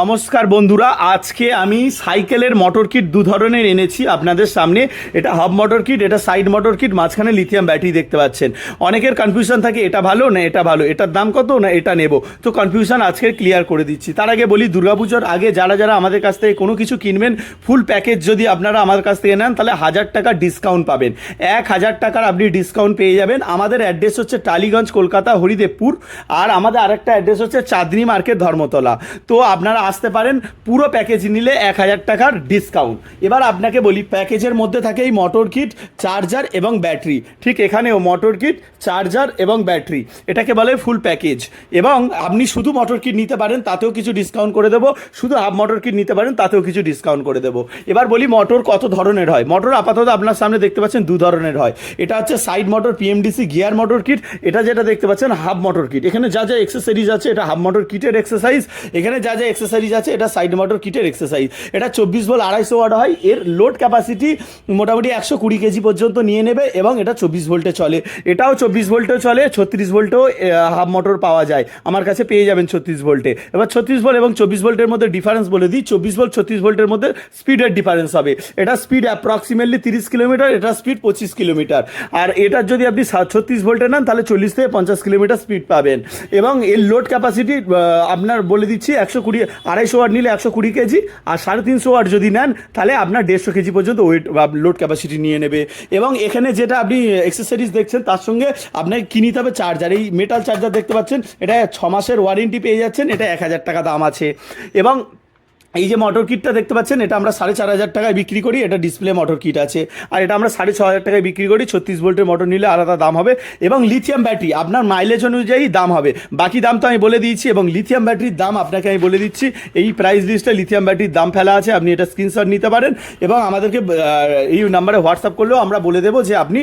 নমস্কার বন্ধুরা, আজকে আমি সাইকেলের মোটর কিট দু ধরনের এনেছি আপনাদের সামনে। এটা হাব মোটর কিট, এটা সাইড মোটর কিট, মাঝখানে লিথিয়াম ব্যাটারি দেখতে পাচ্ছেন। অনেকের কনফিউশন থাকে এটা ভালো না এটা ভালো, এটার দাম কত না এটা নেব, তো কনফিউশন আজকে ক্লিয়ার করে দিচ্ছি। তার আগে বলি, দুর্গাপুজোর আগে যারা যারা আমাদের কাছ থেকে কোনো কিছু কিনবেন, ফুল প্যাকেজ যদি আপনারা আমাদের কাছ থেকে নেন তাহলে 1000 টাকা ডিসকাউন্ট পাবেন। 1000 টাকার আপনি ডিসকাউন্ট পেয়ে যাবেন। আমাদের অ্যাড্রেস হচ্ছে টালিগঞ্জ, কলকাতা, হরিদেবপুর। আর আমাদের আরেকটা অ্যাড্রেস হচ্ছে চাঁদনি মার্কেট, ধর্মতলা। তো আপনারা আসতে পারেন। পুরো প্যাকেজ নিলে 1000 টাকার ডিসকাউন্ট। এবার আপনাকে বলি, প্যাকেজের মধ্যে থাকে এই মোটর কিট, চার্জার এবং ব্যাটারি। ঠিক এখানেও মোটর কিট, চার্জার এবং ব্যাটারি, এটাকে বলে ফুল প্যাকেজ। এবং আপনি শুধু মোটর কিট নিতে পারেন, তাতেও কিছু ডিসকাউন্ট করে দেবো। শুধু হাফ মোটর কিট নিতে পারেন, তাতেও কিছু ডিসকাউন্ট করে দেবো। এবার বলি মোটর কত ধরনের হয়। মোটর আপাতত আপনার সামনে দেখতে পাচ্ছেন দু ধরনের হয়। এটা হচ্ছে side motor PMDC gear motor kit. এটা যেটা দেখতে পাচ্ছেন হাফ মোটর কিট। এখানে যা যা এক্সেসরিজ আছে এটা হাফ মোটর কিটের এক্সারসাইজ। এখানে যা যা এক্সেসরিজ আছে এটা সাইড মোটর কিটের এক্সারসাইজ। এটা 24 ভোল্ট 250 ওয়াট হয়। এর লোড ক্যাপাসিটি মোটামুটি 120 কেজি পর্যন্ত নিয়ে নেবে এবং এটা 24 ভোল্টে চলে। এটাও 24 ভোল্টেও চলে, 36 ভোল্টেও হাফ মোটর পাওয়া যায়। আমার কাছে পেয়ে যাবেন 36 ভোল্টে। এবার 36 ভোল্ট এবং 24 ভোল্টের মধ্যে ডিফারেন্স বলে দিই। 24 ভোল্ট 36 ভোল্টের মধ্যে স্পিডের ডিফারেন্স হবে। এটা স্পিড অ্যাপ্রক্সিমেটলি 30 কিলোমিটার, এটা স্পিড 25 কিলোমিটার। আর এটার যদি আপনি 36 ভোল্টে নেন তাহলে 40 থেকে 50 কিলোমিটার স্পিড পাবেন। এবং এর লোড ক্যাপাসিটি আপনার বলে দিচ্ছি 120, 250 ওয়াট নিলে 120 কেজি, আর 350 ওয়াট যদি নেন তাহলে আপনার 150 কেজি পর্যন্ত ওয়েট লোড ক্যাপাসিটি নিয়ে নেবে। এবং এখানে যেটা আপনি এক্সেসরিজ দেখছেন তার সঙ্গে আপনাকে কিনে নিতে হবে চার্জার। এই মেটাল চার্জার দেখতে পাচ্ছেন, এটা 6 মাসের ওয়ারেন্টি পেয়ে যাচ্ছেন। এটা 1000 টাকা দাম আছে। এবং এই যে মোটর কিটটা দেখতে পাচ্ছেন, এটা আমরা 4500 টাকায় বিক্রি করি। এটা ডিসপ্লে মোটর কিট আছে। আর এটা আমরা 6500 টাকায় বিক্রি করি। 36 ভোল্টের মোটর নিলে আলাদা দাম হবে। এবং লিথিয়াম ব্যাটারি আপনার মাইলেজ অনুযায়ী দাম হবে। বাকি দাম তো আমি বলে দিয়েছি। এবং লিথিয়াম ব্যাটারির দাম আপনাকে আমি বলে দিচ্ছি। এই প্রাইস লিস্টে লিথিয়াম ব্যাটারির দাম ফেলা আছে, আপনি এটা স্ক্রিনশট নিতে পারেন। এবং আমাদেরকে এই নাম্বারে হোয়াটসঅ্যাপ করলেও আমরা বলে দেবো যে আপনি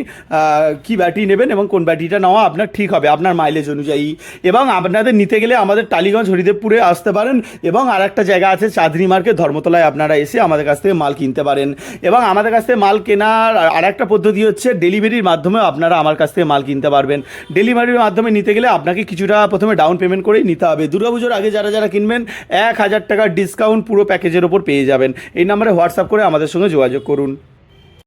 কী ব্যাটারি নেবেন এবং কোন ব্যাটারিটা নেওয়া আপনার ঠিক হবে আপনার মাইলেজ অনুযায়ী। এবং আপনাদের নিতে গেলে আমাদের টালিগঞ্জ, হরিদেবপুরে আসতে পারেন। এবং আর একটা জায়গা আছে চাঁদনি মার্কেট, ধর্মতলায়, আপনারা এসে আমাদের কাছ থেকে মাল কিনতে পারেন। এবং আমাদের কাছ থেকে মাল কেনার আর একটা পদ্ধতি হচ্ছে ডেলিভারির মাধ্যমে আপনারা আমার কাছ থেকে মাল কিনতে পারবেন। ডেলিভারির মাধ্যমে নিতে গেলে আপনাকে কিছুটা প্রথমে ডাউন পেমেন্ট করেই নিতে হবে। দুর্গাপুজোর আগে যারা যারা কিনবেন 1000 টাকার ডিসকাউন্ট পুরো প্যাকেজের ওপর পেয়ে যাবেন। এই নাম্বারে হোয়াটসঅ্যাপ করে আমাদের সঙ্গে যোগাযোগ করুন।